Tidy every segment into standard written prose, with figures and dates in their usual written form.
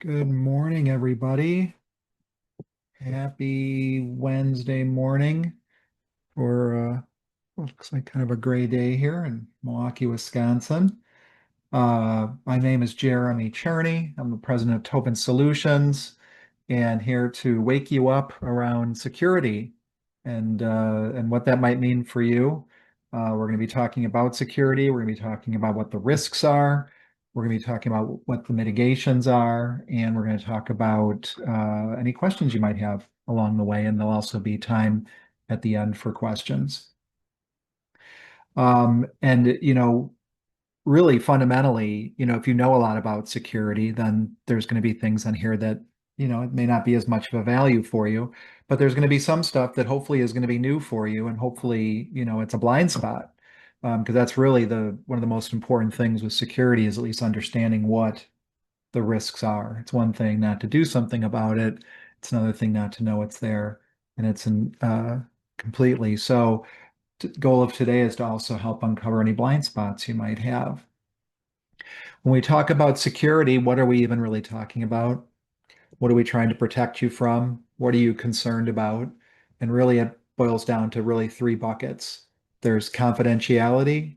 Good morning, everybody. Happy Wednesday morning for what looks like kind of a gray day here in Milwaukee, Wisconsin. My name is Jeremy Cherney. I'm the president of Tobin Solutions and here to wake you up around security and what that might mean for you. We're going to be talking about security. We're going to be talking about what the risks are. We're going to be talking about what the mitigations are, and we're going to talk about any questions you might have along the way. And there'll also be time at the end for questions. And really fundamentally, if you know a lot about security, then there's going to be things on here that, it may not be as much of a value for you, but there's going to be some stuff that hopefully is going to be new for you. And hopefully, it's a blind spot. Because that's really one of the most important things with security is at least understanding what the risks are. It's one thing not to do something about it. It's another thing not to know it's there and it's in completely. So goal of today is to also help uncover any blind spots you might have. When we talk about security, what are we even really talking about? What are we trying to protect you from? What are you concerned about? And really, it boils down to really three buckets. There's confidentiality,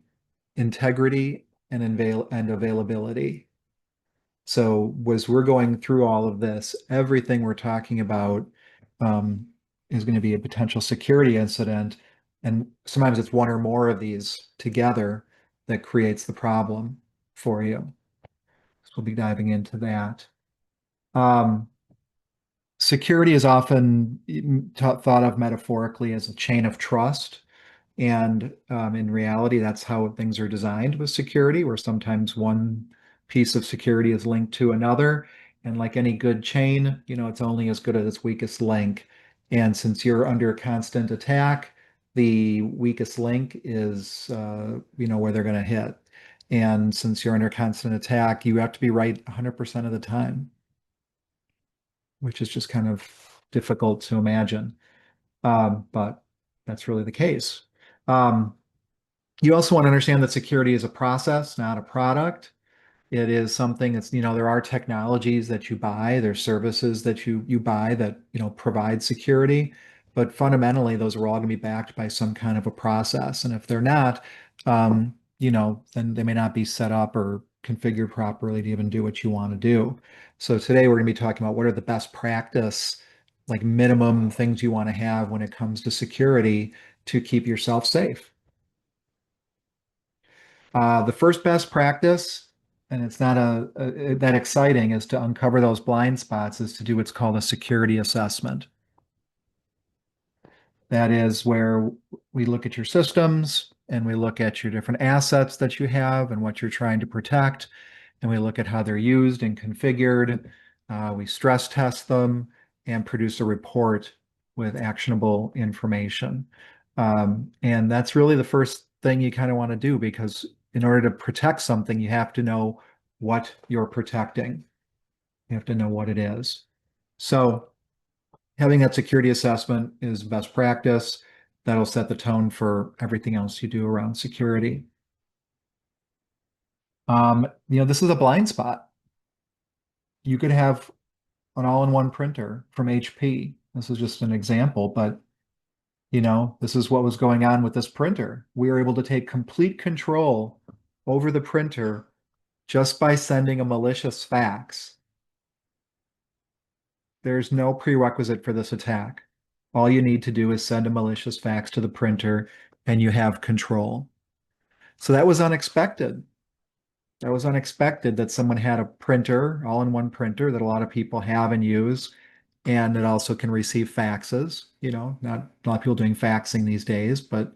integrity, and availability. So as we're going through all of this, everything we're talking about is going to be a potential security incident. And sometimes it's one or more of these together that creates the problem for you. So we'll be diving into that. Um, Security is often thought of metaphorically as a chain of trust. And in reality, that's how things are designed with security, where sometimes one piece of security is linked to another. And like any good chain, it's only as good as its weakest link. And since you're under constant attack, the weakest link is, where they're going to hit. And since you're under constant attack, you have to be right 100% of the time, which is just kind of difficult to imagine. But that's really the case. Um, you also want to understand that security is a process, not a product. It is something that's, there are technologies that you buy, there's services that you buy that, provide security, but fundamentally those are all going to be backed by some kind of a process. And if they're not, then they may not be set up or configured properly to even do what you want to do. So today we're going to be talking about what are the best practice, like minimum things you want to have when it comes to security to keep yourself safe. The first best practice, and it's not that exciting, is to uncover those blind spots, is to do what's called a security assessment. That is where we look at your systems and we look at your different assets that you have and what you're trying to protect. And we look at how they're used and configured. We stress test them and produce a report with actionable information. And that's really the first thing you kind of want to do, because in order to protect something, you have to know what you're protecting. You have to know what it is. So having that security assessment is best practice. That'll set the tone for everything else you do around security. This is a blind spot. You could have an all-in-one printer from HP. This is just an example, but this is what was going on with this printer. We were able to take complete control over the printer just by sending a malicious fax. There's no prerequisite for this attack. All you need to do is send a malicious fax to the printer and you have control. So that was unexpected. That was unexpected that someone had a printer, all-in-one printer that a lot of people have and use, and it also can receive faxes. Not a lot of people doing faxing these days, but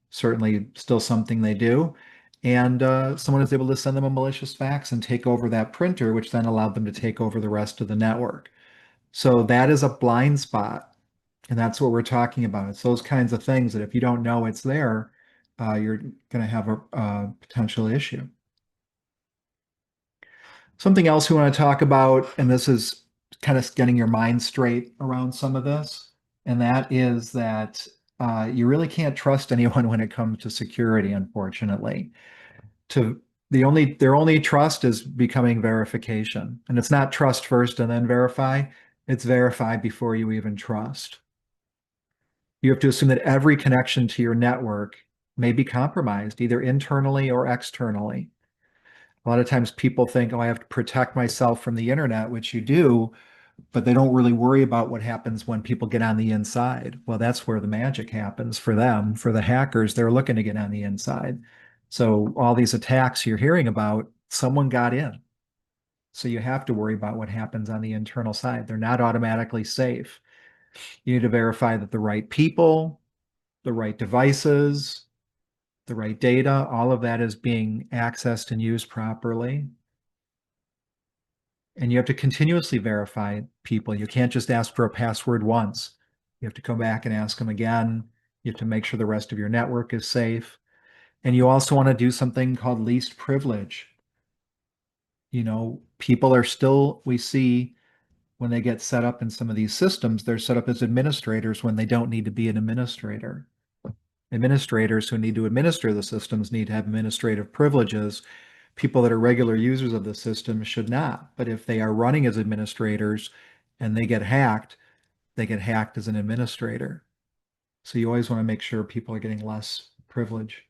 certainly still something they do. And someone is able to send them a malicious fax and take over that printer, which then allowed them to take over the rest of the network. So that is a blind spot. And that's what we're talking about. It's those kinds of things that if you don't know it's there, you're going to have a potential issue. Something else we want to talk about, and this is kind of getting your mind straight around some of this, and that is that you really can't trust anyone when it comes to security, unfortunately. To Their only trust is becoming verification. And it's not trust first and then verify. It's verify before you even trust. You have to assume that every connection to your network may be compromised, either internally or externally. A lot of times people think, oh, I have to protect myself from the internet, which you do, but they don't really worry about what happens when people get on the inside. Well, that's where the magic happens for them. For the hackers, they're looking to get on the inside. So all these attacks you're hearing about, someone got in. So you have to worry about what happens on the internal side. They're not automatically safe. You need to verify that the right people, the right devices, the right data, all of that is being accessed and used properly. And you have to continuously verify people. You can't just ask for a password once. You have to come back and ask them again. You have to make sure the rest of your network is safe. And you also want to do something called least privilege. People are still, we see when they get set up in some of these systems, they're set up as administrators when they don't need to be an administrator. Administrators who need to administer the systems need to have administrative privileges. People that are regular users of the system should not. But if they are running as administrators and they get hacked as an administrator. So you always want to make sure people are getting less privilege,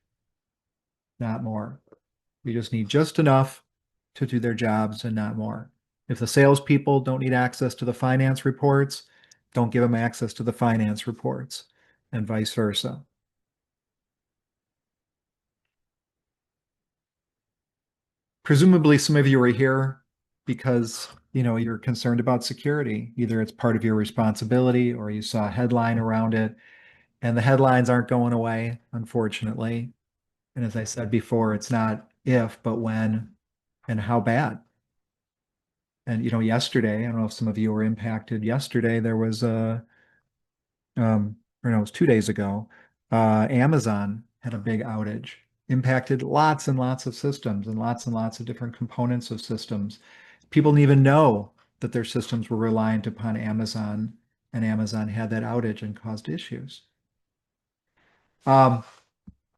not more. You just need just enough to do their jobs and not more. If the salespeople don't need access to the finance reports, don't give them access to the finance reports, and vice versa. Presumably, some of you are here because you're concerned about security. Either it's part of your responsibility or you saw a headline around it, and the headlines aren't going away, unfortunately. And as I said before, it's not if, but when and how bad. And yesterday, I don't know if some of you were impacted. Yesterday, there was or no, it was 2 days ago. Amazon had a big outage, impacted lots and lots of systems and lots of different components of systems. People didn't even know that their systems were reliant upon Amazon, and Amazon had that outage and caused issues. Um,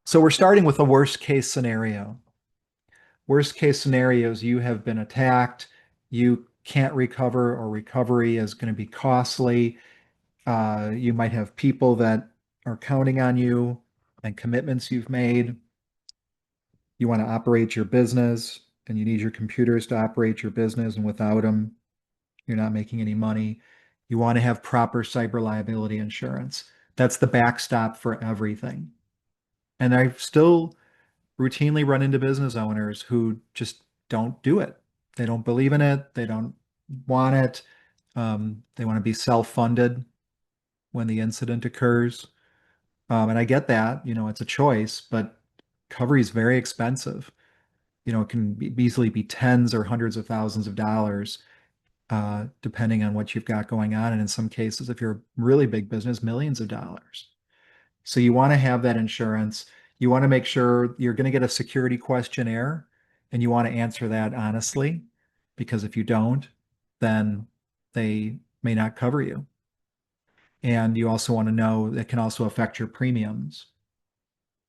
so we're starting with a worst case scenario. Worst case scenarios, you have been attacked, you can't recover, or recovery is going to be costly. You might have people that are counting on you and commitments you've made. You want to operate your business and you need your computers to operate your business, and without them, you're not making any money. You want to have proper cyber liability insurance. That's the backstop for everything. And I still routinely run into business owners who just don't do it. They don't believe in it. They don't want it. They want to be self-funded when the incident occurs. And I get that, it's a choice, but recovery is very expensive. It can easily be tens or hundreds of thousands of dollars, depending on what you've got going on. And in some cases, if you're a really big business, millions of dollars. So you want to have that insurance. You want to make sure you're going to get a security questionnaire and you want to answer that honestly, because if you don't, then they may not cover you. And you also want to know that can also affect your premiums.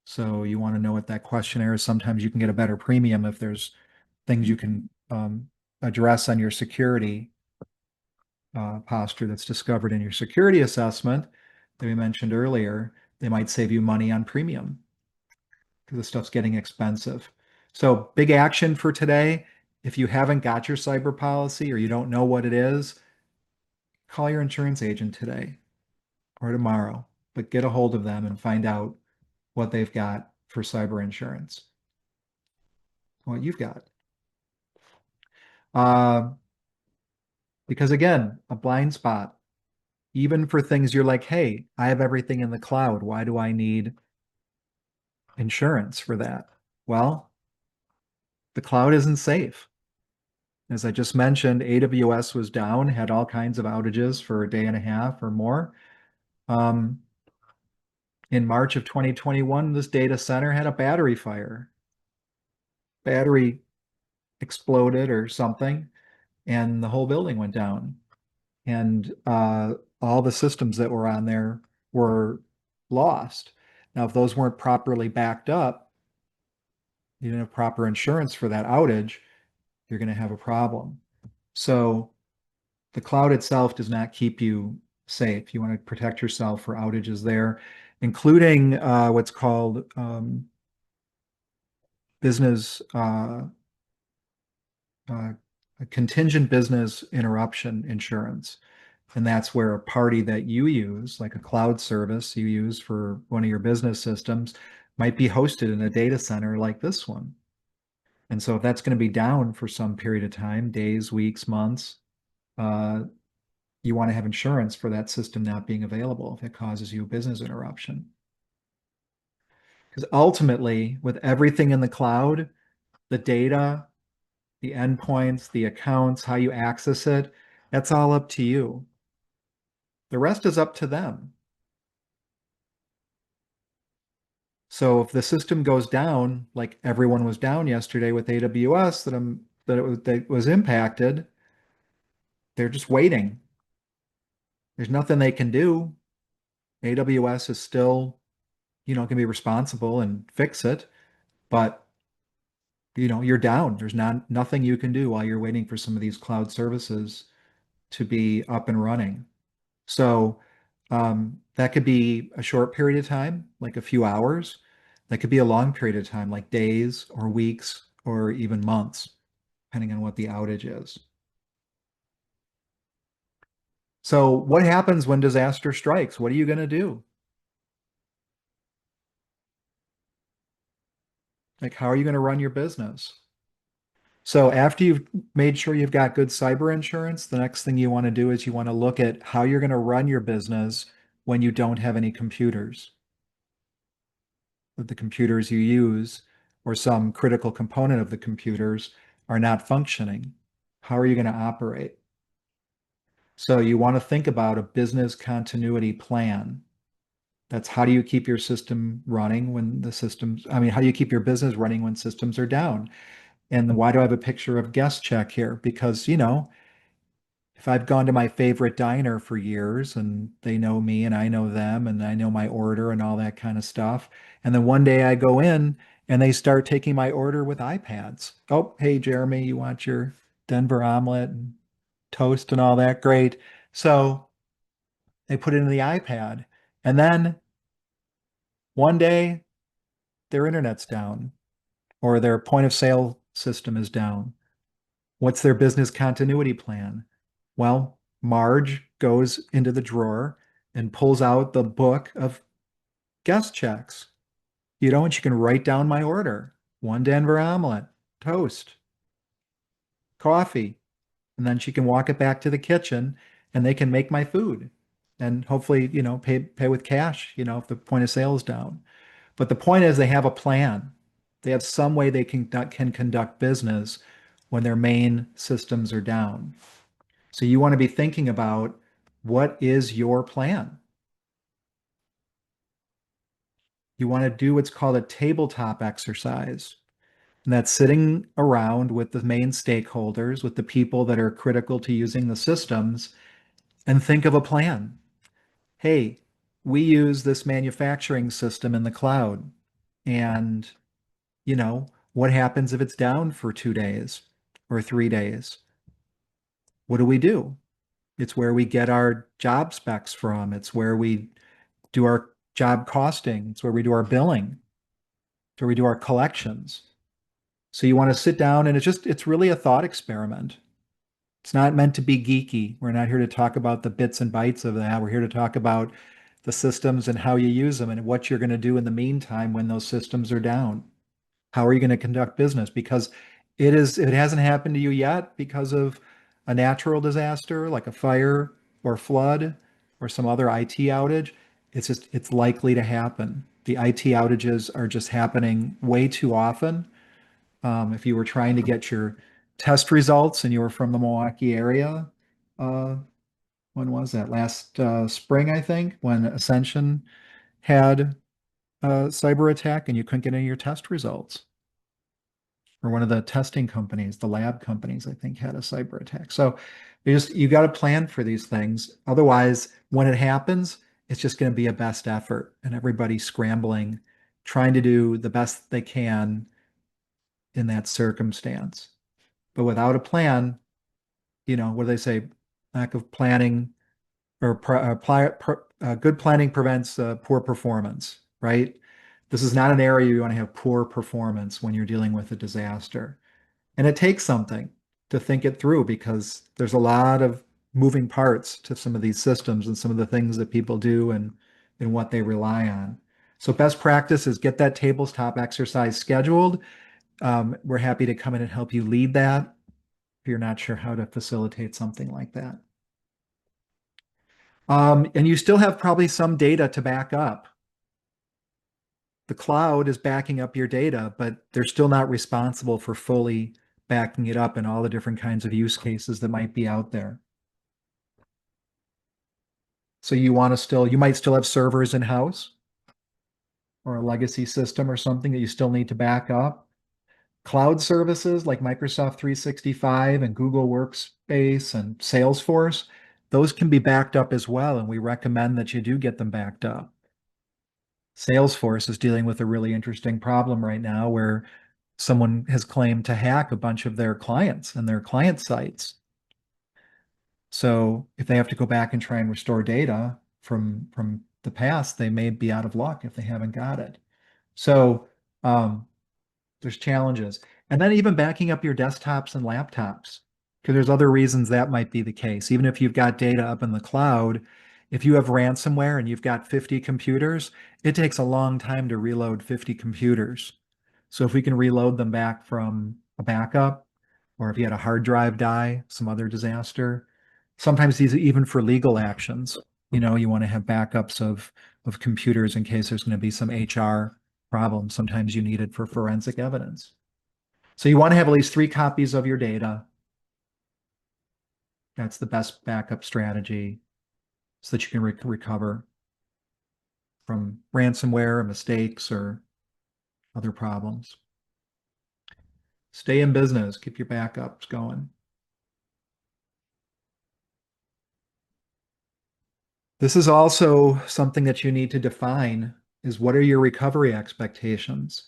So you want to know what that questionnaire is. Sometimes you can get a better premium if there's things you can address on your security posture that's discovered in your security assessment that we mentioned earlier. They might save you money on premium because the stuff's getting expensive. So big action for today. If you haven't got your cyber policy or you don't know what it is, call your insurance agent today or tomorrow, but get a hold of them and find out what they've got for cyber insurance, what you've got. Uh, because again, a blind spot, even for things you're like, hey, I have everything in the cloud. Why do I need insurance for that? Well, the cloud isn't safe. As I just mentioned, AWS was down, had all kinds of outages for a day and a half or more. In March of 2021, this data center had a battery fire. Battery exploded or something, and the whole building went down. And all the systems that were on there were lost. Now, if those weren't properly backed up, you didn't have proper insurance for that outage, you're going to have a problem. So the cloud itself does not keep you safe. You want to protect yourself for outages there, including what's called business uh, a contingent business interruption insurance. And that's where a party that you use, like a cloud service you use for one of your business systems, might be hosted in a data center like this one. And so if that's going to be down for some period of time, days, weeks, months, uh, you want to have insurance for that system not being available if it causes you a business interruption. Because ultimately, with everything in the cloud, the data, the endpoints, the accounts, how you access it, that's all up to you. The rest is up to them. So if the system goes down, like everyone was down yesterday with AWS that was impacted, they're just waiting. There's nothing they can do. AWS is still, can be responsible and fix it, but you're down. There's nothing you can do while you're waiting for some of these cloud services to be up and running. So that could be a short period of time, like a few hours. That could be a long period of time, like days or weeks or even months, depending on what the outage is. So what happens when disaster strikes? What are you going to do? Like, how are you going to run your business? So after you've made sure you've got good cyber insurance, the next thing you want to do is you want to look at how you're going to run your business when you don't have any computers. That the computers you use or some critical component of the computers are not functioning. How are you going to operate? So you want to think about a business continuity plan. That's how do you keep your system running when the systems, I mean, how do you keep your business running when systems are down? And why do I have a picture of guest check here? Because, if I've gone to my favorite diner for years and they know me and I know them and I know my order and all that kind of stuff. And then one day I go in and they start taking my order with iPads. Oh, hey, Jeremy, you want your Denver omelet and toast and all that? Great. So they put it in the iPad. And then one day their internet's down or their point of sale system is down. What's their business continuity plan? Well, Marge goes into the drawer and pulls out the book of guest checks, and she can write down my order. One Denver omelet, toast, coffee. And then she can walk it back to the kitchen and they can make my food and hopefully, pay with cash, if the point of sale is down. But the point is they have a plan. They have some way they can conduct business when their main systems are down. So you want to be thinking about what is your plan? You want to do what's called a tabletop exercise. And that's sitting around with the main stakeholders, with the people that are critical to using the systems, and think of a plan. Hey, we use this manufacturing system in the cloud. And, what happens if it's down for 2 days or 3 days? What do we do? It's where we get our job specs from. It's where we do our job costing. It's where we do our billing. It's where we do our collections. So you want to sit down and it's really a thought experiment. It's not meant to be geeky. We're not here to talk about the bits and bytes of that. We're here to talk about the systems and how you use them and what you're going to do in the meantime when those systems are down. How are you going to conduct business? Because it hasn't happened to you yet because of a natural disaster like a fire or flood or some other IT outage. It's likely to happen. The IT outages are just happening way too often. If you were trying to get your test results and you were from the Milwaukee area, uh, when was that? Last spring, I think, when Ascension had a cyber attack and you couldn't get any of your test results. Or one of the testing companies, the lab companies, I think, had a cyber attack. So you got to plan for these things. Otherwise, when it happens, it's just going to be a best effort and everybody scrambling, trying to do the best they can in that circumstance. But without a plan, what do they say? Lack of planning or good planning prevents poor performance, right? This is not an area you want to have poor performance when you're dealing with a disaster. And it takes something to think it through because there's a lot of moving parts to some of these systems and some of the things that people do and what they rely on. So best practice is get that tabletop exercise scheduled. We're happy to come in and help you lead that if you're not sure how to facilitate something like that. And you still have probably some data to back up. The cloud is backing up your data, but they're still not responsible for fully backing it up in all the different kinds of use cases that might be out there. So you might still have servers in-house or a legacy system or something that you still need to back up. Cloud services like Microsoft 365 and Google Workspace and Salesforce, those can be backed up as well, and we recommend that you do get them backed up. Salesforce is dealing with a really interesting problem right now where someone has claimed to hack a bunch of their clients and their client sites. So if they have to go back and try and restore data from the past, they may be out of luck if they haven't got it. So there's challenges. And then even backing up your desktops and laptops, because there's other reasons that might be the case. Even if you've got data up in the cloud, if you have ransomware and you've got 50 computers, it takes a long time to reload 50 computers. So if we can reload them back from a backup, or if you had a hard drive die, some other disaster, sometimes these even for legal actions, you want to have backups of computers in case there's going to be some HR problem. Sometimes you need it for forensic evidence. So you want to have at least 3 copies of your data. That's the best backup strategy so that you can recover from ransomware, mistakes, or other problems. Stay in business, keep your backups going. This is also something that you need to define is what are your recovery expectations?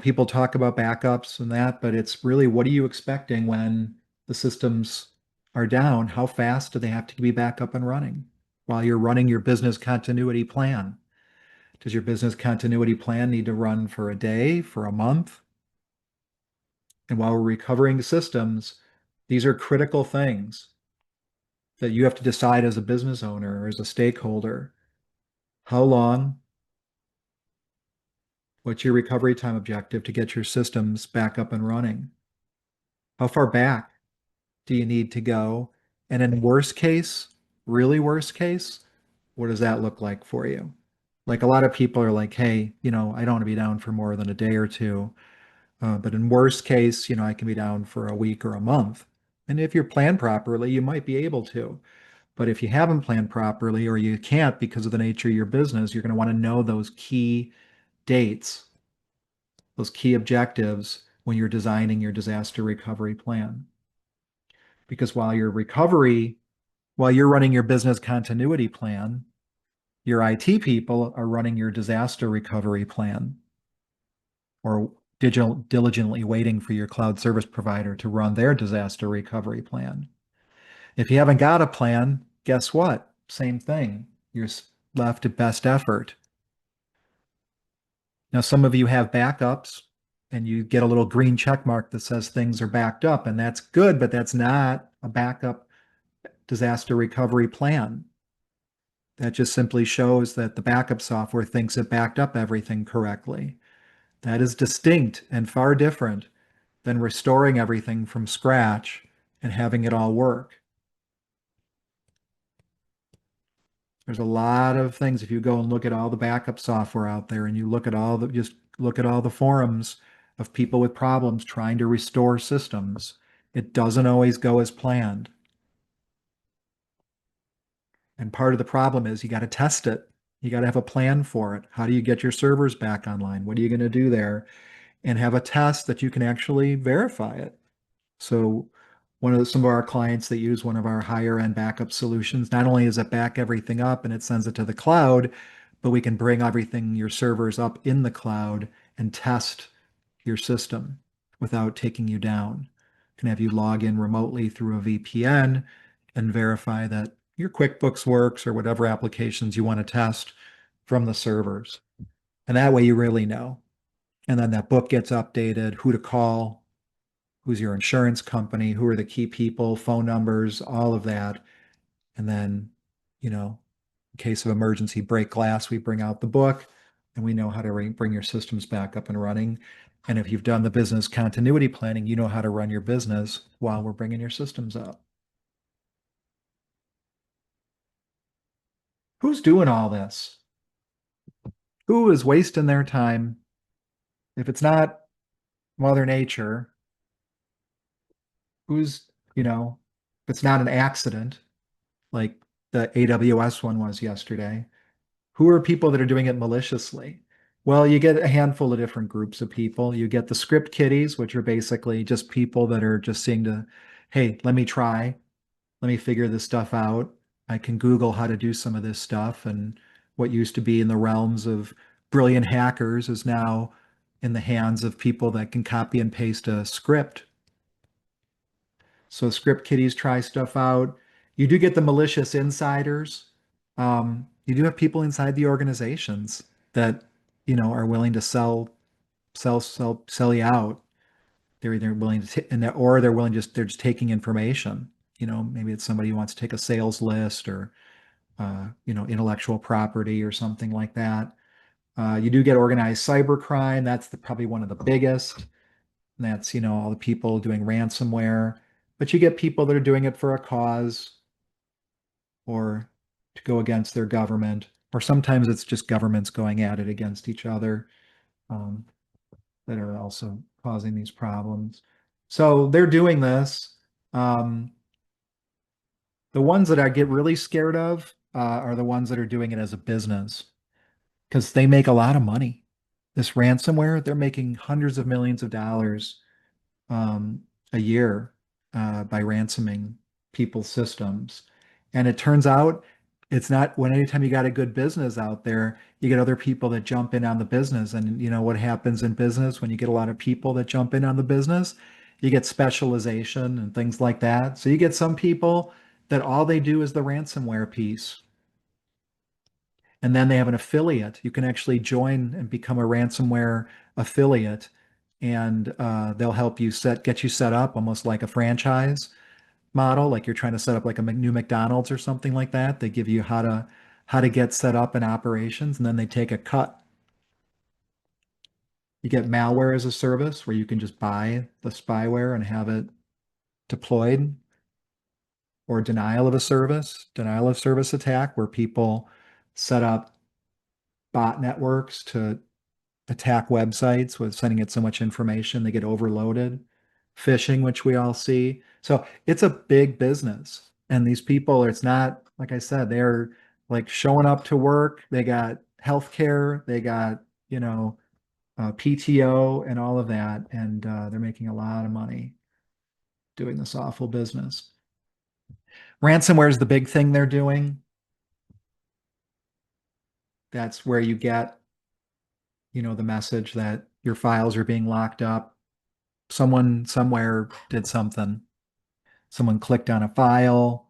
People talk about backups and that, but it's really what are you expecting when the systems are down? How fast do they have to be back up and running while you're running your business continuity plan? Does your business continuity plan need to run for a day, for a month? And while we're recovering the systems, these are critical things that you have to decide as a business owner or as a stakeholder. How long? What's your recovery time objective to get your systems back up and running? How far back do you need to go? And in worst case, really worst case, what does that look like for you? Like a lot of people are like, hey, I don't want to be down for more than a day or two. But in worst case, I can be down for a week or a month. And if you're planned properly, you might be able to. But if you haven't planned properly or you can't because of the nature of your business, you're going to want to know those key dates, those key objectives when you're designing your disaster recovery plan. Because while you're running your business continuity plan, your IT people are running your disaster recovery plan or diligently waiting for your cloud service provider to run their disaster recovery plan. If you haven't got a plan, guess what? Same thing. You're left at best effort. Now, some of you have backups and you get a little green check mark that says things are backed up, and that's good, but that's not a backup disaster recovery plan. That just simply shows that the backup software thinks it backed up everything correctly. That is distinct and far different than restoring everything from scratch and having it all work. There's a lot of things. If you go and look at all the backup software out there and you just look at all the forums of people with problems trying to restore systems, it doesn't always go as planned. And part of the problem is you got to test it. You got to have a plan for it. How do you get your servers back online? What are you going to do there? And have a test that you can actually verify it. So some of our clients that use one of our higher end backup solutions, not only does it back everything up and it sends it to the cloud, but we can bring everything, your servers up in the cloud and test your system without taking you down. Can have you log in remotely through a VPN and verify that your QuickBooks works or whatever applications you want to test from the servers. And that way you really know. And then that book gets updated, who to call, who's your insurance company, who are the key people, phone numbers, all of that. And then, in case of emergency break glass, we bring out the book and we know how to bring your systems back up and running. And if you've done the business continuity planning, you know how to run your business while we're bringing your systems up. Who's doing all this? Who is wasting their time? If it's not Mother Nature, who's, if it's not an accident, like the AWS one was yesterday, who are people that are doing it maliciously? Well, you get a handful of different groups of people. You get the script kiddies, which are basically just people that are just seeing to, hey, let me try, let me figure this stuff out. I can Google how to do some of this stuff. And what used to be in the realms of brilliant hackers is now in the hands of people that can copy and paste a script. So script kiddies try stuff out. You do get the malicious insiders. You do have people inside the organizations that, are willing to sell you out. They're either willing to, or they're willing they're just taking information. Maybe it's somebody who wants to take a sales list or, intellectual property or something like that. You do get organized cybercrime. That's probably one of the biggest. And that's, all the people doing ransomware. But you get people that are doing it for a cause or to go against their government, or sometimes it's just governments going at it against each other, um, that are also causing these problems. So they're doing this. Um, the ones that I get really scared of are the ones that are doing it as a business because they make a lot of money. This ransomware, they're making hundreds of millions of dollars um, a year by ransoming people's systems. And it turns out it's not when anytime you got a good business out there, you get other people that jump in on the business. And what happens in business when you get a lot of people that jump in on the business, you get specialization and things like that. So you get some people that all they do is the ransomware piece. And then they have an affiliate. You can actually join and become a ransomware affiliate, and they'll help you get you set up almost like a franchise model, like you're trying to set up like a new McDonald's or something like that. They give you how to get set up in operations, and then they take a cut. You get malware as a service where you can just buy the spyware and have it deployed, or denial of service attack, where people set up bot networks to attack websites with sending it so much information, they get overloaded. Phishing, which we all see. So it's a big business. And these people, it's not, like I said, they're like showing up to work. They got healthcare, they got, PTO and all of that. And they're making a lot of money doing this awful business. Ransomware is the big thing they're doing. That's where you get, the message that your files are being locked up. Someone somewhere did something. Someone clicked on a file.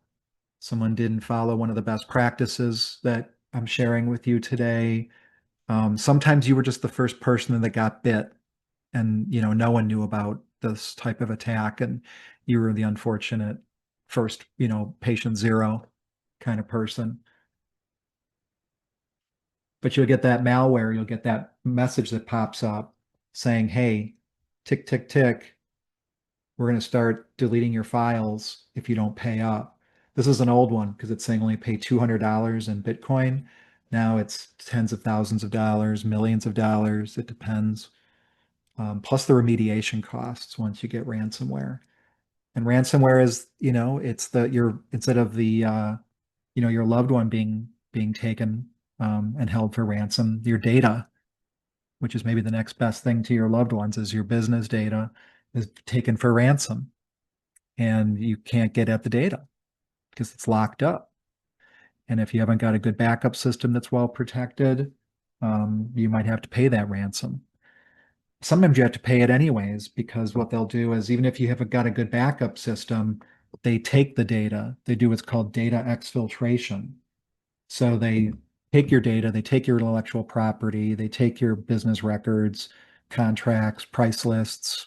Someone didn't follow one of the best practices that I'm sharing with you today. Sometimes you were just the first person that got bit, and no one knew about this type of attack, and you were the unfortunate first, patient zero kind of person. But you'll get that malware, you'll get that message that pops up saying, hey, tick, tick, tick, we're going to start deleting your files if you don't pay up. This is an old one because it's saying only pay $200 in Bitcoin. Now it's tens of thousands of dollars, millions of dollars. It depends. Plus the remediation costs once you get ransomware. And ransomware is, it's your instead of the your loved one being taken and held for ransom, your data, which is maybe the next best thing to your loved ones, is your business data is taken for ransom, and you can't get at the data because it's locked up. And if you haven't got a good backup system that's well protected, you might have to pay that ransom. sometimes you have to pay it anyways, because what they'll do is even if you haven't got a good backup system, they take the data. They do what's called data exfiltration. So they take your data, they take your intellectual property, they take your business records, contracts, price lists,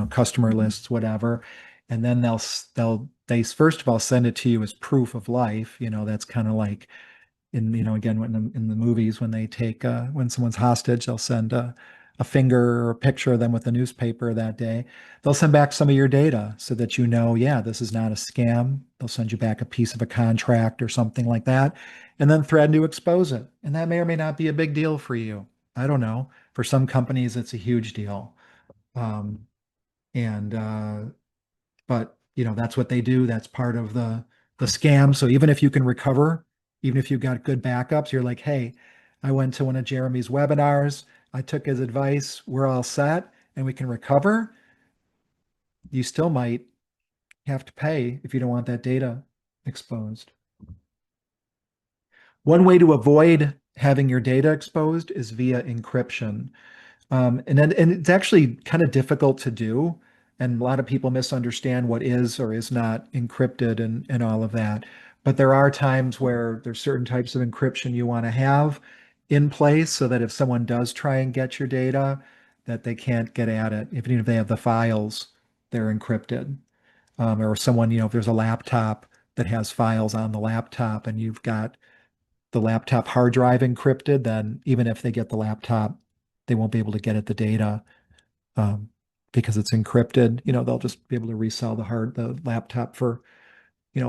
customer lists, whatever. And then they first of all send it to you as proof of life. That's kind of like again, when in the movies, when they take when someone's hostage, they'll send a finger or a picture of them with the newspaper that day. They'll send back some of your data so that yeah, this is not a scam. They'll send you back a piece of a contract or something like that, and then threaten to expose it. And that may or may not be a big deal for you. I don't know. For some companies, it's a huge deal. Um, and but that's what they do. That's part of the scam. So even if you can recover, even if you've got good backups, you're like, hey, I went to one of Jeremy's webinars, I took his advice, we're all set, and we can recover. You still might have to pay if you don't want that data exposed. One way to avoid having your data exposed is via encryption. And it's actually kind of difficult to do. And a lot of people misunderstand what is or is not encrypted and all of that. But there are times where there's certain types of encryption you want to have in place so that if someone does try and get your data, that they can't get at it. Even if they have the files, they're encrypted. Or someone, if there's a laptop that has files on the laptop and you've got the laptop hard drive encrypted, then even if they get the laptop, they won't be able to get at the data um, because it's encrypted. They'll just be able to resell the laptop for,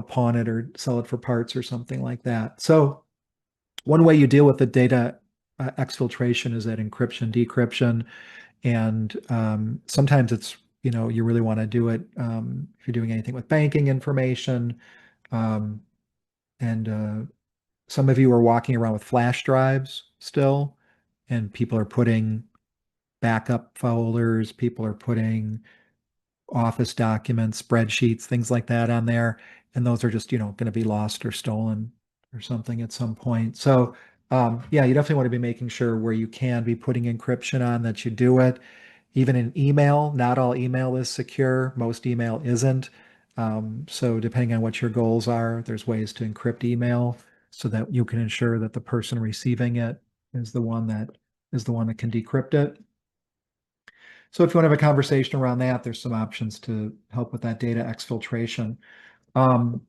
pawn it or sell it for parts or something like that. So one way you deal with the data exfiltration is that encryption, decryption, and sometimes it's, you really want to do it if you're doing anything with banking information. Um, and some of you are walking around with flash drives still, and people are putting backup folders, people are putting office documents, spreadsheets, things like that on there. And those are just, going to be lost or stolen or something at some point. So, yeah, you definitely want to be making sure where you can be putting encryption on that you do it. Even in email, not all email is secure. Most email isn't. So depending on what your goals are, there's ways to encrypt email so that you can ensure that the person receiving it is the one that can decrypt it. So if you want to have a conversation around that, there's some options to help with that data exfiltration. Um,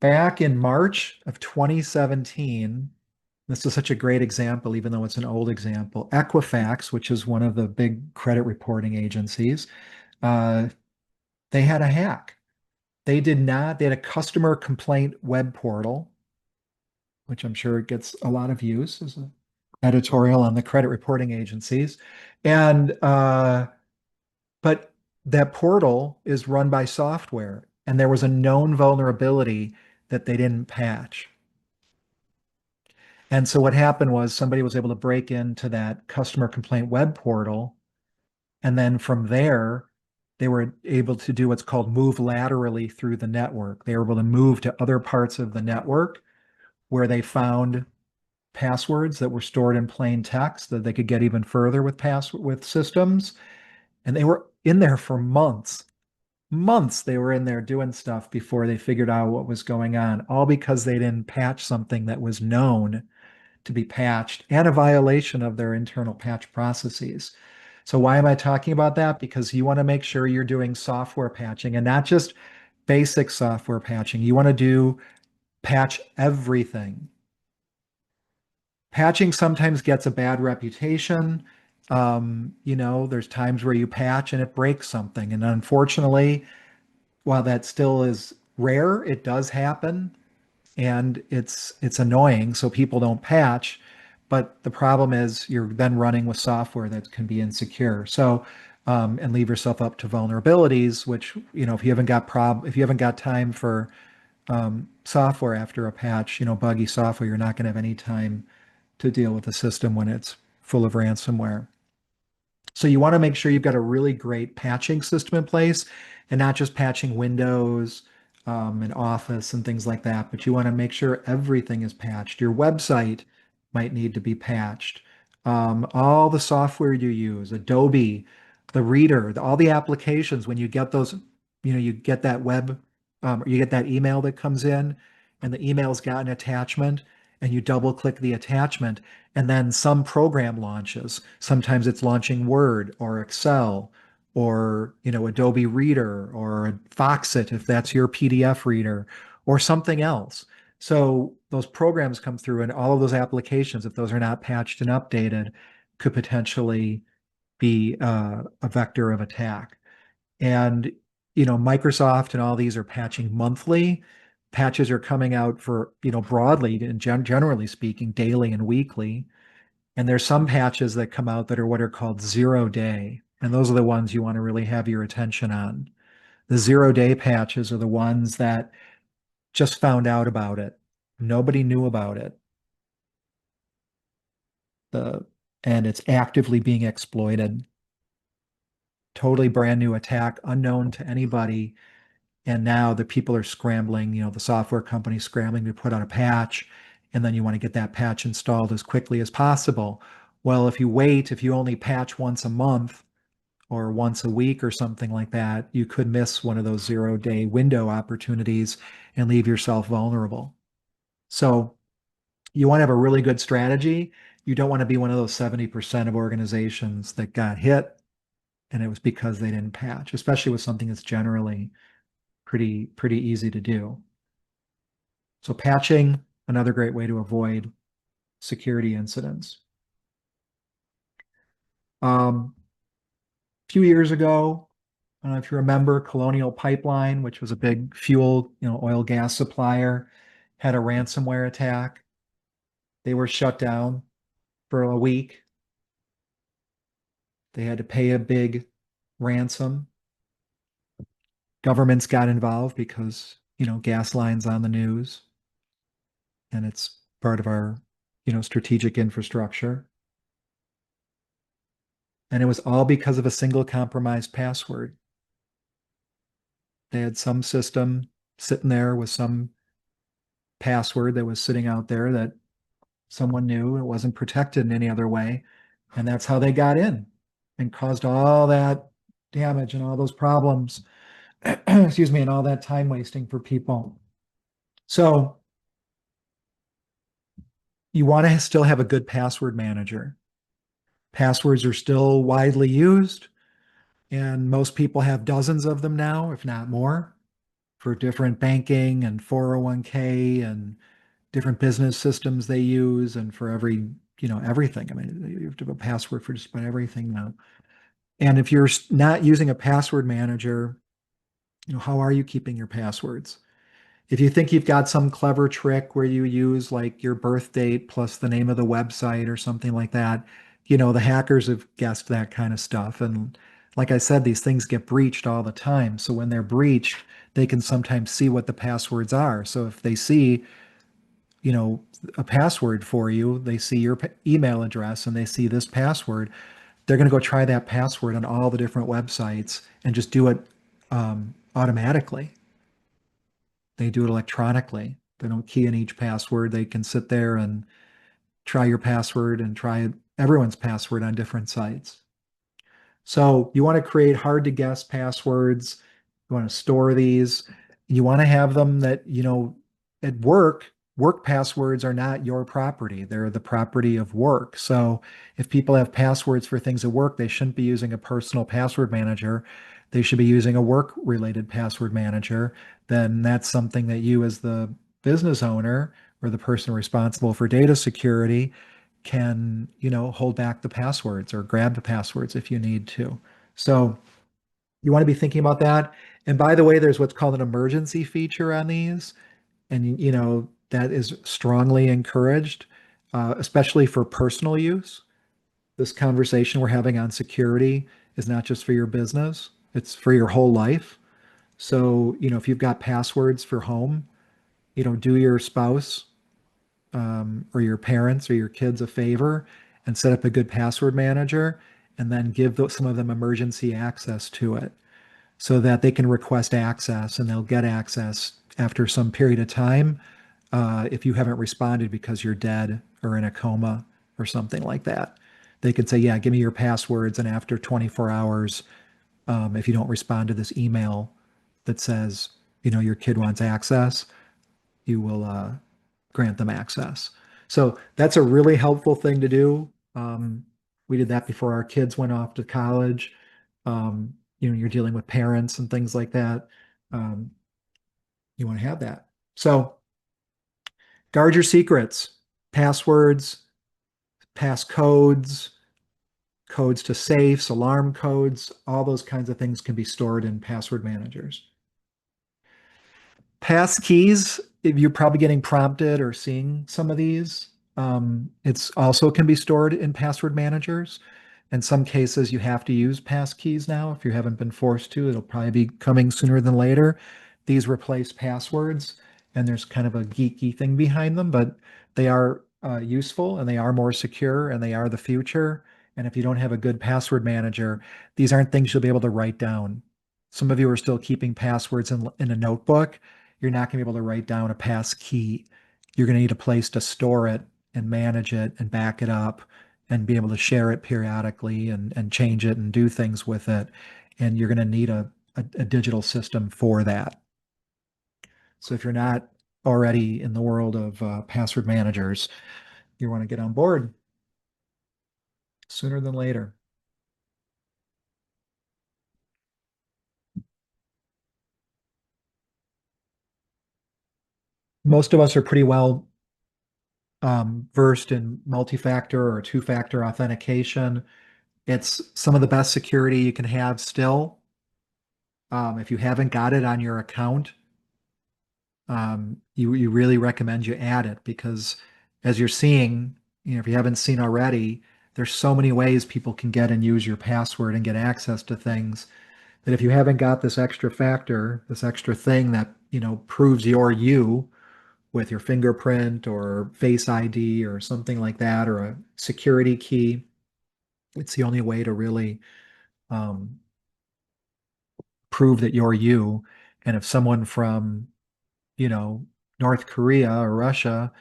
Back in March of 2017, this is such a great example, even though it's an old example. Equifax, which is one of the big credit reporting agencies, uh, they had a hack. They had a customer complaint web portal, which I'm sure gets a lot of use as an editorial on the credit reporting agencies. And but that portal is run by software, and there was a known vulnerability that they didn't patch. And so what happened was somebody was able to break into that customer complaint web portal, and then from there, they were able to do what's called move laterally through the network. They were able to move to other parts of the network where they found passwords that were stored in plain text that they could get even further with systems. And they were in there for months they were in there doing stuff before they figured out what was going on, all because they didn't patch something that was known to be patched and a violation of their internal patch processes. So why am I talking about that? Because you want to make sure you're doing software patching and not just basic software patching. You want to patch everything. Patching sometimes gets a bad reputation. There's times where you patch and it breaks something. And unfortunately, while that still is rare, it does happen and it's annoying. So people don't patch. But the problem is you're then running with software that can be insecure. So and leave yourself up to vulnerabilities, which, if you haven't got time for software after a patch, buggy software, you're not going to have any time to deal with the system when it's full of ransomware. So you want to make sure you've got a really great patching system in place and not just patching Windows and Office and things like that, but you want to make sure everything is patched. Your website might need to be patched. all the software you use, Adobe, the Reader, all the applications, when you get those, you get that or you get that email that comes in, and the email's got an attachment, and you double click the attachment, and then some program launches. Sometimes it's launching Word or Excel or, Adobe Reader or Foxit if that's your PDF reader or something else. So those programs come through, and all of those applications, if those are not patched and updated, could potentially be a vector of attack. And, Microsoft and all these are patching monthly. Patches are coming out for, broadly and generally speaking, daily and weekly. And there's some patches that come out that are what are called 0 day. And those are the ones you want to really have your attention on. The 0 day patches are the ones that just found out about it. Nobody knew about it. The and it's actively being exploited. Totally brand new attack, unknown to anybody. And now the people are scrambling, the software companies scrambling to put out a patch, and then you want to get that patch installed as quickly as possible. Well, if you only patch once a month or once a week or something like that, you could miss one of those 0 day window opportunities and leave yourself vulnerable. So you want to have a really good strategy. You don't want to be one of those 70% of organizations that got hit and it was because they didn't patch, especially with something that's generally pretty easy to do. So patching, another great way to avoid security incidents. A few years ago, I don't know if you remember, Colonial Pipeline, which was a big fuel, oil gas supplier, had a ransomware attack. They were shut down for a week. They had to pay a big ransom. Governments got involved because, gas lines on the news, and it's part of our, strategic infrastructure. And it was all because of a single compromised password. They had some system sitting there with some password that was sitting out there that someone knew. It wasn't protected in any other way. And that's how they got in and caused all that damage and all those problems, excuse me, and all that time wasting for people. So you want to still have a good password manager. Passwords are still widely used, and most people have dozens of them now, if not more, for different banking and 401k and different business systems they use, and for everything. I mean, you have to have a password for just about everything now. And if you're not using a password manager, how are you keeping your passwords? If you think you've got some clever trick where you use like your birth date plus the name of the website or something like that, the hackers have guessed that kind of stuff. And like I said, these things get breached all the time. So when they're breached, they can sometimes see what the passwords are. So if they see, a password for you, they see your email address and they see this password, they're going to go try that password on all the different websites and just do it automatically. They do it electronically. They don't key in each password. They can sit there and try your password and try everyone's password on different sites. So you want to create hard to guess passwords. You want to store these. You want to have them that, at work passwords are not your property. They're the property of work. So if people have passwords for things at work, they shouldn't be using a personal password manager. They should be using a work-related password manager. Then that's something that you, as the business owner or the person responsible for data security, can, hold back the passwords or grab the passwords if you need to. So you want to be thinking about that. And by the way, there's what's called an emergency feature on these. And, that is strongly encouraged, especially for personal use. This conversation we're having on security is not just for your business, it's for your whole life. So, if you've got passwords for home, do your spouse or your parents or your kids a favor and set up a good password manager, and then give some of them emergency access to it so that they can request access and they'll get access after some period of time if you haven't responded because you're dead or in a coma or something like that. They could say, yeah, give me your passwords. And after 24 hours, if you don't respond to this email that says, your kid wants access, you will grant them access. So that's a really helpful thing to do. We did that before our kids went off to college. You're dealing with parents and things like that. Um, you want to have that. So guard your secrets, passwords, passcodes, codes to safes, alarm codes, all those kinds of things can be stored in password managers. Pass keys, if you're probably getting prompted or seeing some of these, it's also can be stored in password managers. In some cases, you have to use pass keys now. If you haven't been forced to, it'll probably be coming sooner than later. These replace passwords, and there's kind of a geeky thing behind them, but they are useful and they are more secure and they are the future. And if you don't have a good password manager, these aren't things you'll be able to write down. Some of you are still keeping passwords in a notebook. You're not going to be able to write down a pass key. You're going to need a place to store it and manage it and back it up and be able to share it periodically and change it and do things with it. And you're going to need a digital system for that. So if you're not already in the world of password managers, you want to get on board sooner than later. Most of us are pretty well versed in multi-factor or two-factor authentication. It's some of the best security you can have still. If you haven't got it on your account, you really recommend you add it because as you're seeing, if you haven't seen already, there's so many ways people can get and use your password and get access to things that if you haven't got this extra factor, this extra thing that, proves you're you with your fingerprint or Face ID or something like that, or a security key, it's the only way to really um, prove that you're you. And if someone from, you know, North Korea or Russia,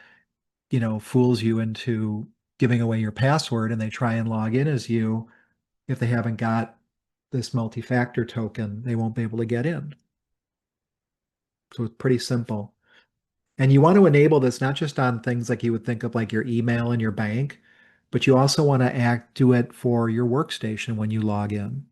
fools you into giving away your password and they try and log in as you, if they haven't got this multi-factor token, they won't be able to get in. So it's pretty simple. And you want to enable this not just on things like you would think of like your email and your bank, but you also want to do it for your workstation when you log in.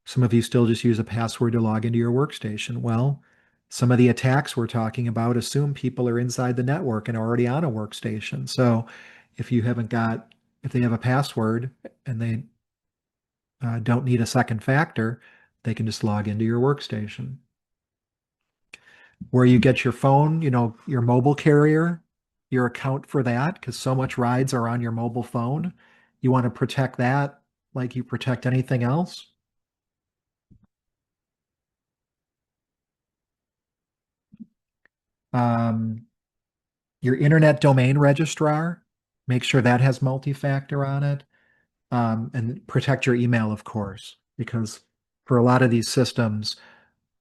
Some of you still just use a password to log into your workstation. Well, some of the attacks we're talking about assume people are inside the network and already on a workstation. So if they have a password and they don't need a second factor, they can just log into your workstation. Where you get your phone, your mobile carrier, your account for that, because so much rides are on your mobile phone. You want to protect that like you protect anything else. Um, your internet domain registrar, make sure that has multi-factor on it. And protect your email, of course, because for a lot of these systems,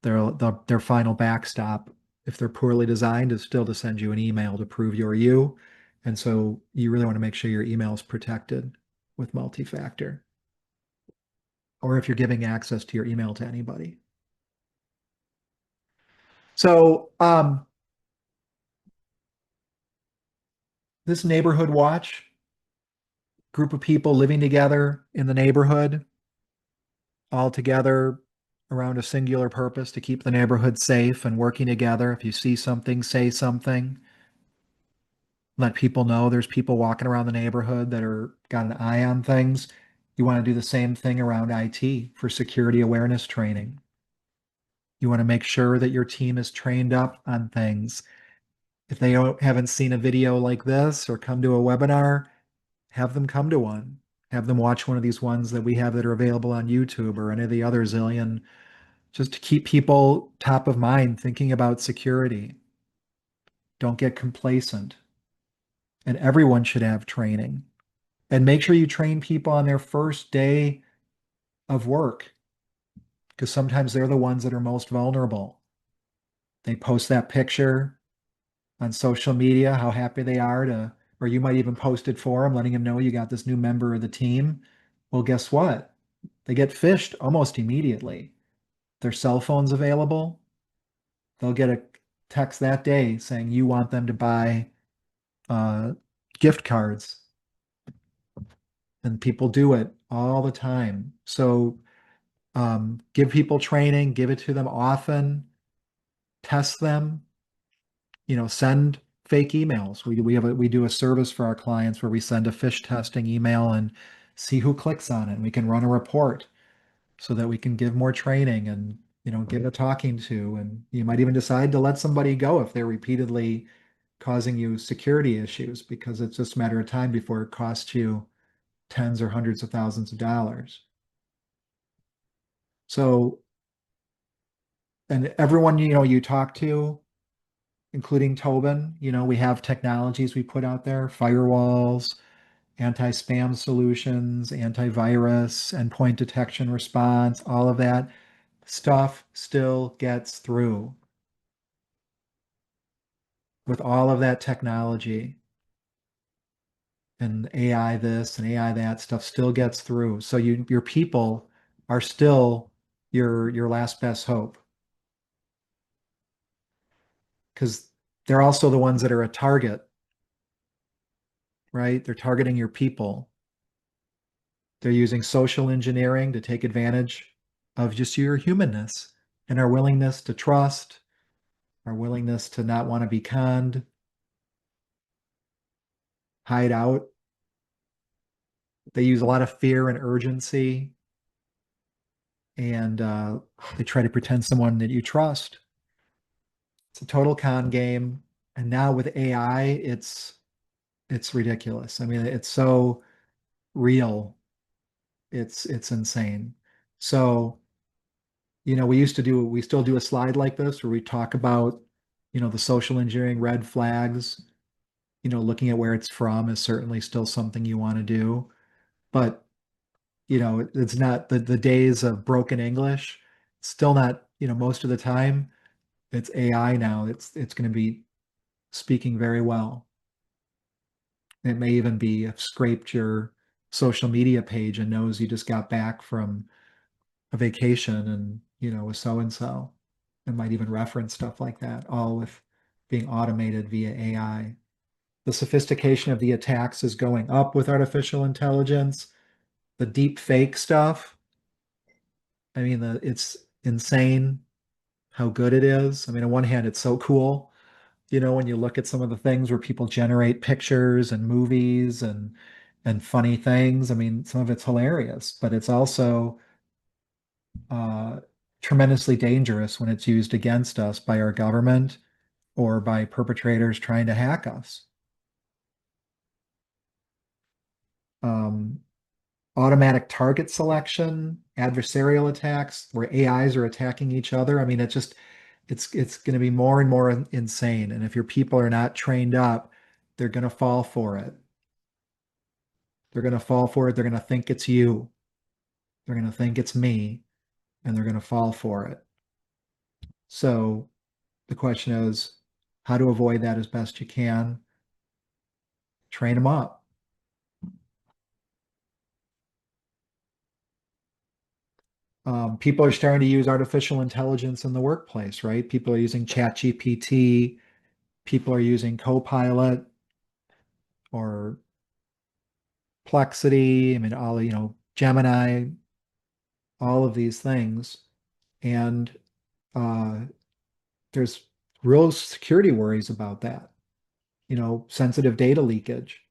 their final backstop, if they're poorly designed, is still to send you an email to prove you're you. And so you really want to make sure your email is protected with multi-factor, or if you're giving access to your email to anybody. So this neighborhood watch, group of people living together in the neighborhood, all together around a singular purpose to keep the neighborhood safe and working together. If you see something, say something. Let people know there's people walking around the neighborhood that are got an eye on things. You want to do the same thing around IT for security awareness training. You want to make sure that your team is trained up on things. If they haven't seen a video like this or come to a webinar, have them come to one. Have them watch one of these ones that we have that are available on YouTube or any of the other zillion, just to keep people top of mind thinking about security. Don't get complacent. And everyone should have training. And make sure you train people on their first day of work because sometimes they're the ones that are most vulnerable. They post that picture on social media, how happy they are to or you might even post it for them, letting them know you got this new member of the team. Well, guess what? They get phished almost immediately. Their cell phone's available. They'll get a text that day saying you want them to buy uh, gift cards, and people do it all the time. So give people training, give it to them often, test them, send fake emails. We do a service for our clients where we send a fish testing email and see who clicks on it. And we can run a report so that we can give more training and give a talking to. And you might even decide to let somebody go if they're repeatedly causing you security issues, because it's just a matter of time before it costs you tens or hundreds of thousands of dollars. So, and everyone you talk to, including Tobin, we have technologies we put out there, firewalls, anti-spam solutions, antivirus, endpoint detection response, all of that stuff still gets through with all of that technology, and AI this and AI that stuff still gets through. So your people are still your last best hope, because they're also the ones that are a target, right? They're targeting your people. They're using social engineering to take advantage of just your humanness and our willingness to trust, our willingness to not want to be conned, hide out. They use a lot of fear and urgency, and they try to pretend someone that you trust. It's a total con game. And now with AI, it's ridiculous. I mean, it's so real. It's insane. So, we still do a slide like this where we talk about, the social engineering red flags. Looking at where it's from is certainly still something you want to do. But, it's not the days of broken English. It's still not, most of the time it's AI now. It's going to be speaking very well. It may even be scraped your social media page and knows you just got back from a vacation and, with so and so. It might even reference stuff like that, all with being automated via AI. The sophistication of the attacks is going up with artificial intelligence. The deep fake stuff, I mean, it's insane how good it is. I mean, on one hand, it's so cool. When you look at some of the things where people generate pictures and movies and funny things, I mean, some of it's hilarious, but it's also uh, tremendously dangerous when it's used against us by our government or by perpetrators trying to hack us. Um, Automatic target selection, adversarial attacks where AIs are attacking each other. I mean, it's going to be more and more insane. And if your people are not trained up, they're going to fall for it. They're going to fall for it. They're going to think it's you. They're going to think it's me, and they're going to fall for it. So the question is how to avoid that as best you can. Train them up. People are starting to use artificial intelligence in the workplace, right? People are using ChatGPT. People are using Copilot or Plexity. I mean, all, Gemini, all of these things. And uh, there's real security worries about that, sensitive data leakage.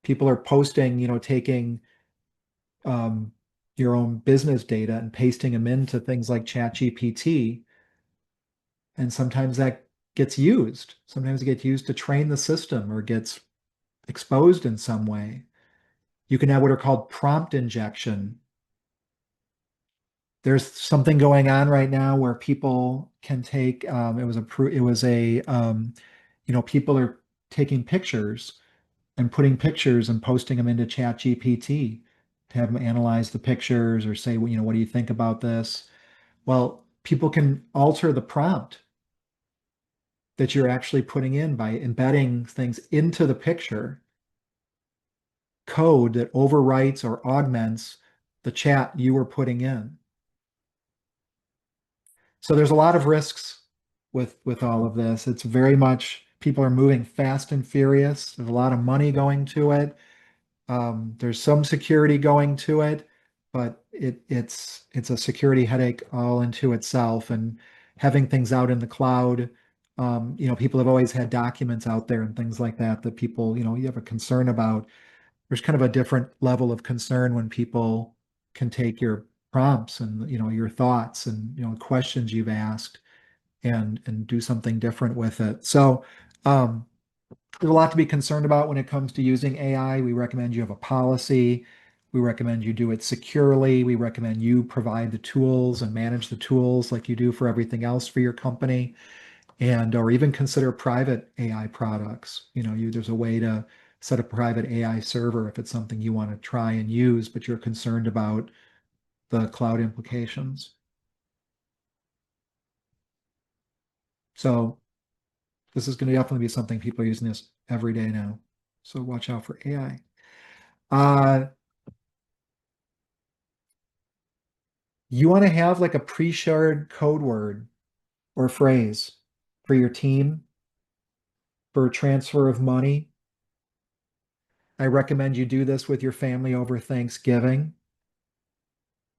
People are posting, taking um, your own business data and pasting them into things like ChatGPT. And sometimes that gets used. Sometimes it gets used to train the system or gets exposed in some way. You can have what are called prompt injection. There's something going on right now where people can take, people are taking pictures and putting pictures and posting them into ChatGPT to have them analyze the pictures or say, well, what do you think about this? Well, people can alter the prompt that you're actually putting in by embedding things into the picture, code that overwrites or augments the chat you were putting in. So there's a lot of risks with all of this. It's very much people are moving fast and furious. There's a lot of money going to it. There's some security going to it, but it's a security headache all into itself. And having things out in the cloud, people have always had documents out there and things like that that people, you have a concern about. There's kind of a different level of concern when people can take your prompts and your thoughts and questions you've asked and do something different with it. So there's a lot to be concerned about when it comes to using AI. We recommend you have a policy. We recommend you do it securely. We recommend you provide the tools and manage the tools like you do for everything else for your company, and or even consider private AI products. There's a way to set a private AI server if it's something you want to try and use, but you're concerned about the cloud implications. So this is going to definitely be something people are using this every day now. So watch out for AI. You want to have like a pre-shared code word or phrase for your team for transfer of money. I recommend you do this with your family over Thanksgiving.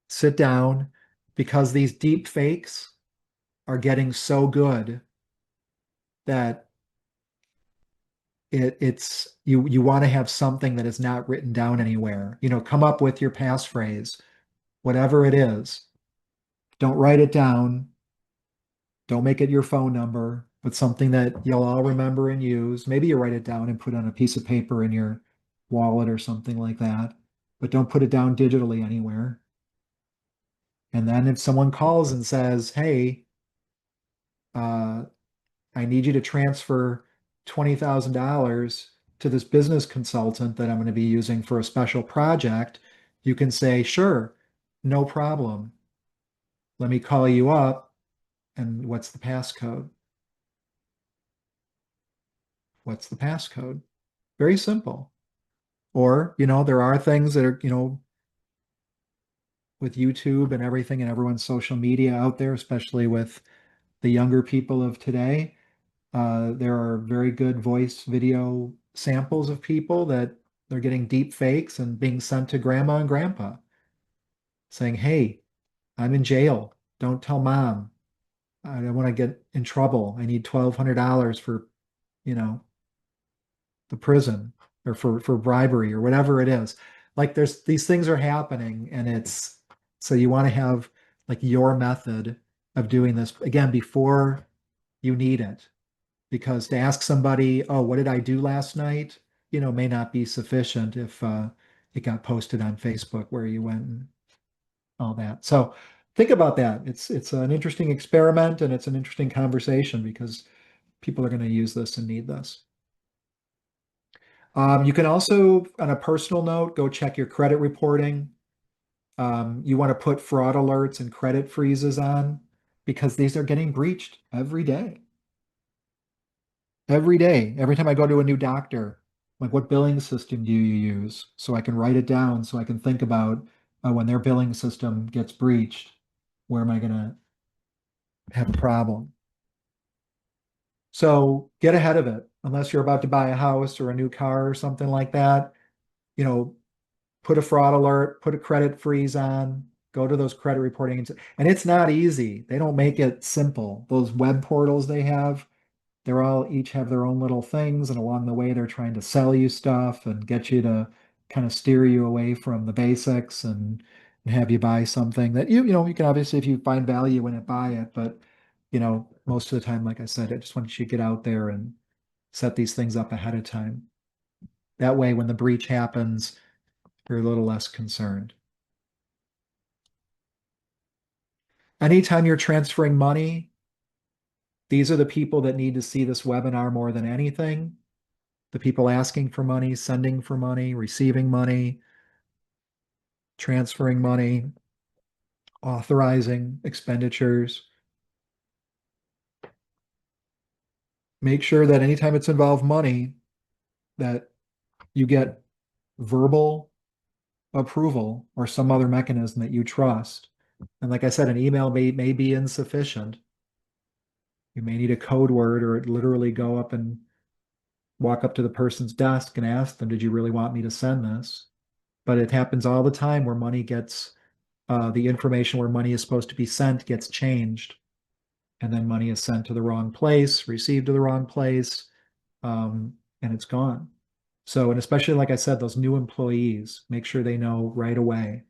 Sit down because these deep fakes are getting so good that it's you want to have something that is not written down anywhere. Come up with your passphrase, whatever it is. Don't write it down. Don't make it your phone number, but something that you'll all remember and use. Maybe you write it down and put on a piece of paper in your wallet or something like that, but don't put it down digitally anywhere. And then if someone calls and says, "Hey, uh, I need you to transfer $20,000 to this business consultant that I'm going to be using for a special project," you can say, "Sure, no problem. Let me call you up. And what's the passcode? What's the passcode?" Very simple. Or, there are things that are, with YouTube and everything and everyone's social media out there, especially with the younger people of today. There are very good voice video samples of people that they're getting deep fakes and being sent to grandma and grandpa saying, "Hey, I'm in jail. Don't tell mom. I don't want to get in trouble. I need $1,200 for, you know, the prison or for bribery or whatever it is." Like there's these things are happening, and it's so you want to have like your method of doing this again before you need it, because to ask somebody, "Oh, what did I do last night?" may not be sufficient if it got posted on Facebook where you went and all that. So think about that. It's an interesting experiment, and it's an interesting conversation because people are going to use this and need this. You can also, on a personal note, go check your credit reporting. You want to put fraud alerts and credit freezes on because these are getting breached every day. Every day. Every time I go to a new doctor, like, what billing system do you use? So I can write it down so I can think about when their billing system gets breached, where am I going to have a problem? So get ahead of it. Unless you're about to buy a house or a new car or something like that, you know, put a fraud alert, put a credit freeze on, go to those credit reporting. And it's not easy. They don't make it simple. Those web portals they have, they're all each have their own little things. And along the way, they're trying to sell you stuff and get you to kind of steer you away from the basics and have you buy something that you can obviously, if you find value in it, buy it. But, most of the time, like I said, I just want you to get out there and set these things up ahead of time. That way, when the breach happens, you're a little less concerned. Anytime you're transferring money, these are the people that need to see this webinar more than anything. The people asking for money, sending for money, receiving money, transferring money, authorizing expenditures. make sure that anytime it's involved money, that you get verbal approval or some other mechanism that you trust. And like I said, an email may be insufficient. You may need a code word or literally go up and walk up to the person's desk and ask them, did you really want me to send this? But it happens all the time where money gets, the information where money is supposed to be sent gets changed. And then money is sent to the wrong place, received to the wrong place, and it's gone. So, and especially like I said, those new employees, make sure they know right away.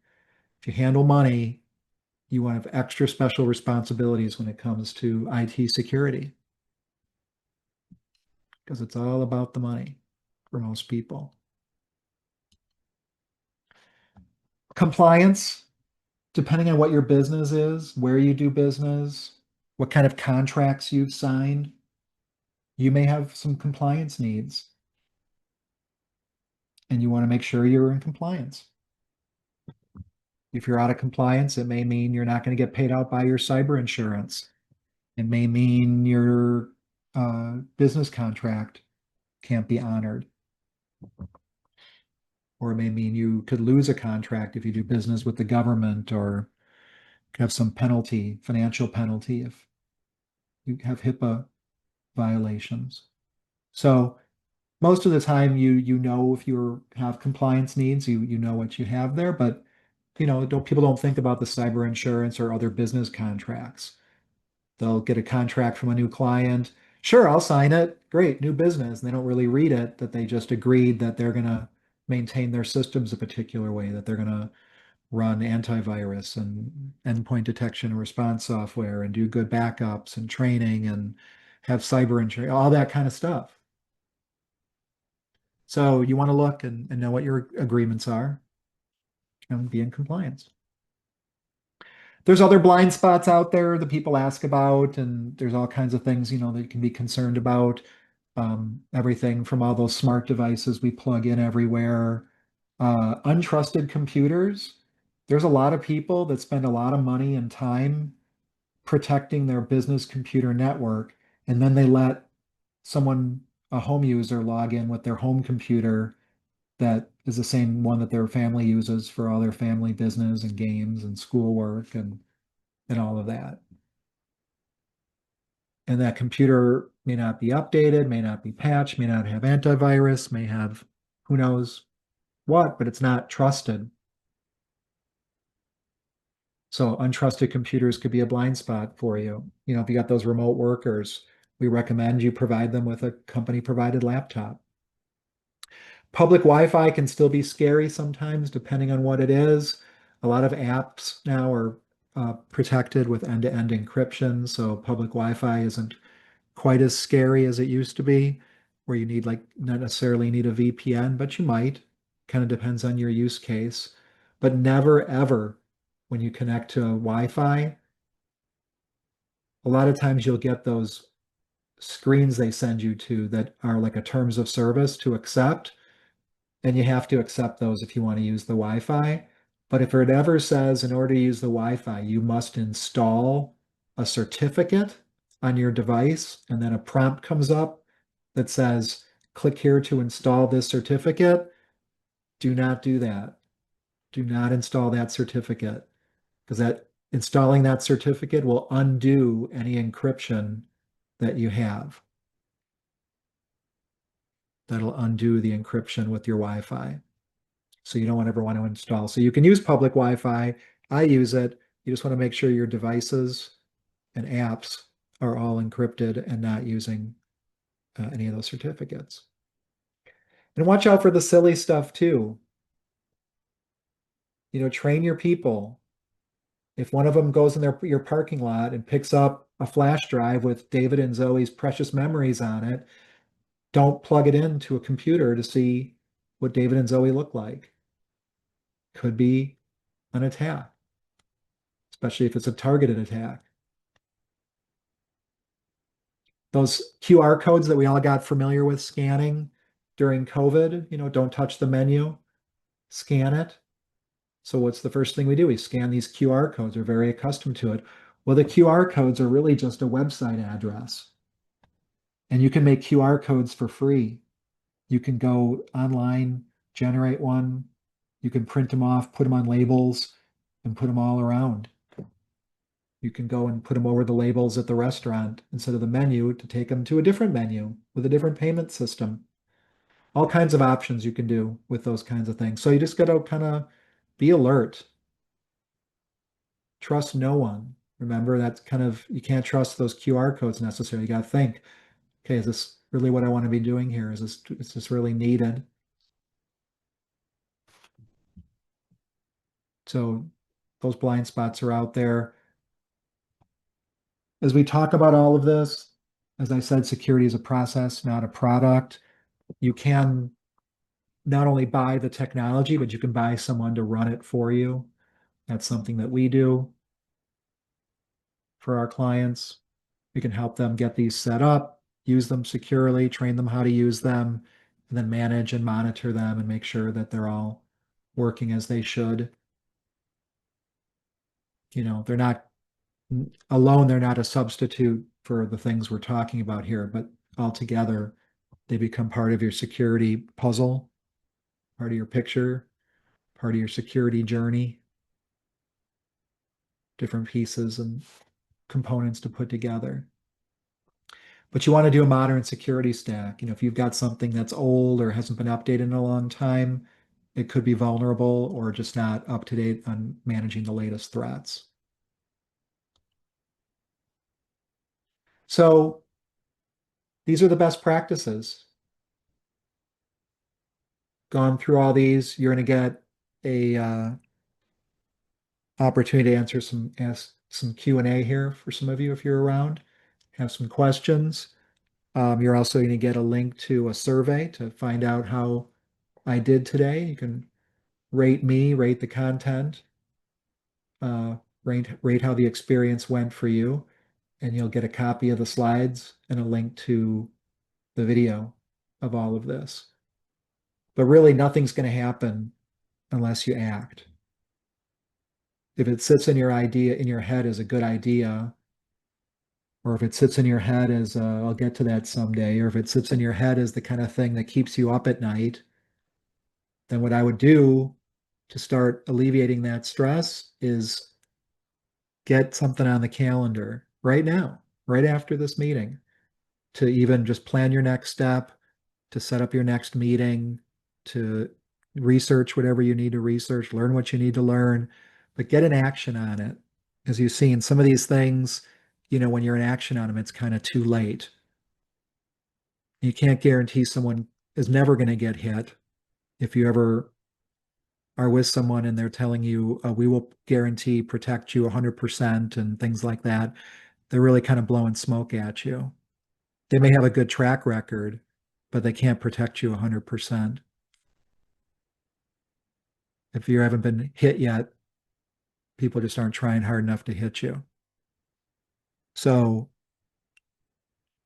If you handle money, you want to have extra special responsibilities when it comes to IT security because it's all about the money for most people. Compliance, depending on what your business is, where you do business, what kind of contracts you've signed, you may have some compliance needs and you want to make sure you're in compliance. If you're out of compliance, it may mean you're not going to get paid out by your cyber insurance. It may mean your business contract can't be honored. Or it may mean you could lose a contract if you do business with the government or have some penalty, financial penalty if you have HIPAA violations. So most of the time you know if you have compliance needs, you know what you have there, but people don't think about the cyber insurance or other business contracts. They'll get a contract from a new client. Sure, I'll sign it. Great, new business. And they don't really read it, that they just agreed that they're going to maintain their systems a particular way, that they're going to run antivirus and endpoint detection and response software and do good backups and training and have cyber insurance, all that kind of stuff. So you want to look and know what your agreements are and be in compliance. There's other blind spots out there that people ask about, and there's all kinds of things, that you can be concerned about. Everything from all those smart devices we plug in everywhere, untrusted computers. There's a lot of people that spend a lot of money and time protecting their business computer network, and then they let someone, a home user, log in with their home computer that is the same one that their family uses for all their family business and games and schoolwork and all of that. And that computer may not be updated, may not be patched, may not have antivirus, may have who knows what, but it's not trusted. So untrusted computers could be a blind spot for you. If you got those remote workers, we recommend you provide them with a company provided laptop. Public Wi-Fi can still be scary sometimes, depending on what it is. A lot of apps now are protected with end-to-end encryption, so public Wi-Fi isn't quite as scary as it used to be, where you need not necessarily need a VPN, but you might. Kind of depends on your use case. But never ever, when you connect to Wi-Fi, a lot of times you'll get those screens they send you to that are like a terms of service to accept. And you have to accept those if you want to use the Wi-Fi. But if it ever says in order to use the Wi-Fi, you must install a certificate on your device, and then a prompt comes up that says, click here to install this certificate, do not do that. Do not install that certificate because installing that certificate will undo any encryption that you have. That'll undo the encryption with your Wi-Fi. So you don't ever want to install. So you can use public Wi-Fi. I use it. You just want to make sure your devices and apps are all encrypted and not using any of those certificates. And watch out for the silly stuff too. Train your people. If one of them goes in your parking lot and picks up a flash drive with David and Zoe's precious memories on it, don't plug it into a computer to see what David and Zoe look like. Could be an attack, especially if it's a targeted attack. Those QR codes that we all got familiar with scanning during COVID, don't touch the menu, scan it. So what's the first thing we do? We scan these QR codes. We're very accustomed to it. Well, the QR codes are really just a website address. And you can make QR codes for free. You can go online, generate one. You can print them off, put them on labels, and put them all around. You can go and put them over the labels at the restaurant instead of the menu to take them to a different menu with a different payment system. All kinds of options you can do with those kinds of things. So you just got to kind of be alert. Trust no one. Remember, that's kind of, you can't trust those QR codes necessarily. You got to think, okay, is this really what I want to be doing here? Is this really needed? So those blind spots are out there. As we talk about all of this, as I said, security is a process, not a product. You can not only buy the technology, but you can buy someone to run it for you. That's something that we do for our clients. We can help them get these set up, use them securely, train them how to use them, and then manage and monitor them and make sure that they're all working as they should. They're not alone, they're not a substitute for the things we're talking about here, but altogether, they become part of your security puzzle, part of your picture, part of your security journey, different pieces and components to put together. But you want to do a modern security stack. If you've got something that's old or hasn't been updated in a long time, it could be vulnerable or just not up to date on managing the latest threats. So these are the best practices. Gone through all these, you're going to get a opportunity to ask some Q&A here for some of you if you're around, have some questions. You're also going to get a link to a survey to find out how I did today. You can rate me, rate the content, rate how the experience went for you, and you'll get a copy of the slides and a link to the video of all of this. But really, nothing's going to happen unless you act. If it sits in your head as a good idea, or if it sits in your head as I'll get to that someday, or if it sits in your head as the kind of thing that keeps you up at night, then what I would do to start alleviating that stress is get something on the calendar right now, right after this meeting, to even just plan your next step, to set up your next meeting, to research whatever you need to research, learn what you need to learn, but get an action on it. As you've seen, some of these things, when you're in action on them, it's kind of too late. You can't guarantee someone is never going to get hit. If you ever are with someone and they're telling you, we will guarantee protect you 100% and things like that, they're really kind of blowing smoke at you. They may have a good track record, but they can't protect you 100%. If you haven't been hit yet, people just aren't trying hard enough to hit you. So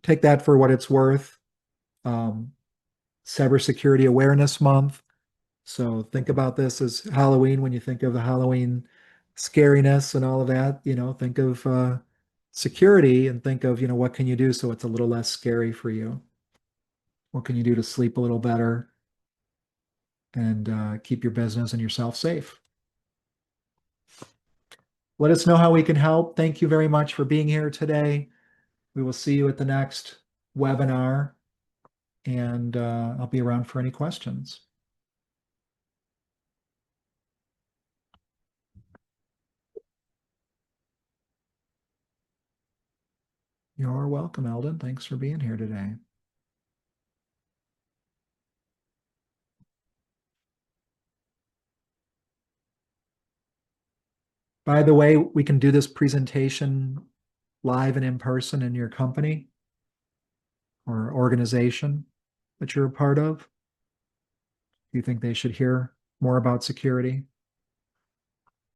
take that for what it's worth. Cybersecurity Awareness Month. So think about this as Halloween when you think of the Halloween scariness and all of that. Think of security and think of, what can you do so it's a little less scary for you? What can you do to sleep a little better and keep your business and yourself safe? Let us know how we can help. Thank you very much for being here today. We will see you at the next webinar, and I'll be around for any questions. You're welcome, Eldon. Thanks for being here today. By the way, we can do this presentation live and in person in your company or organization that you're a part of. Do you think they should hear more about security?